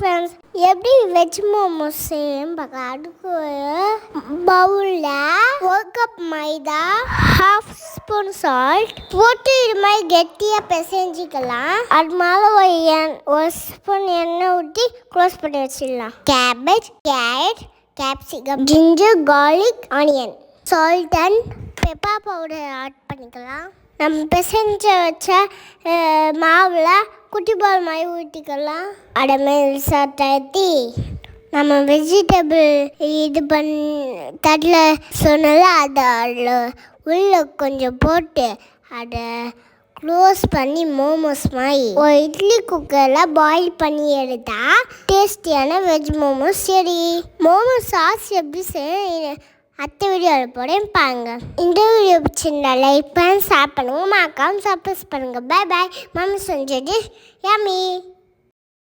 Friends, எப்படி veg momos செய்யணும் பார்க்கலாம். அதுக்கு பவுலில் 1 கப் மைதா, 1/2 ஸ்பூன் சால்ட் போட்டு இது மாதிரி கெட்டியாக பிசைஞ்சிக்கலாம். அது மேலே ஒரு ஸ்பூன் எண்ணெய் ஊற்றி க்ளோஸ் பண்ணி வச்சிடலாம். Cabbage, carrot, capsicum, ginger, garlic, onion, salt and pepper powder add பண்ணிக்கலாம். நம்ம பிசைஞ்ச வச்ச மாவில் குட்டி பால் மாதிரி ஊற்றிக்கலாம். அடமேல் சாத்தி நம்ம வெஜிடபிள் தட்டில் சொன்னால அதை உள்ள கொஞ்சம் போட்டு அதை க்ளோஸ் பண்ணி மோமோஸ் மாதிரி ஒரு இட்லி குக்கரில் பாயில் பண்ணி எடுத்தால் டேஸ்டியான வெஜ் மோமோஸ் சரி. மோமோஸ் சாஸ் எப்படி செய்ய அடுத்த வீடியோவில் போகிறேன் பாருங்க. இந்த வீடியோ பிடிச்சிருந்தா லைக் பண்ணி ஷேர் பண்ணுங்கள். மறக்காம சப்ஸ்கிரைப் பண்ணுங்கள். Bye bye. மாமா செஞ்சது யம்மி.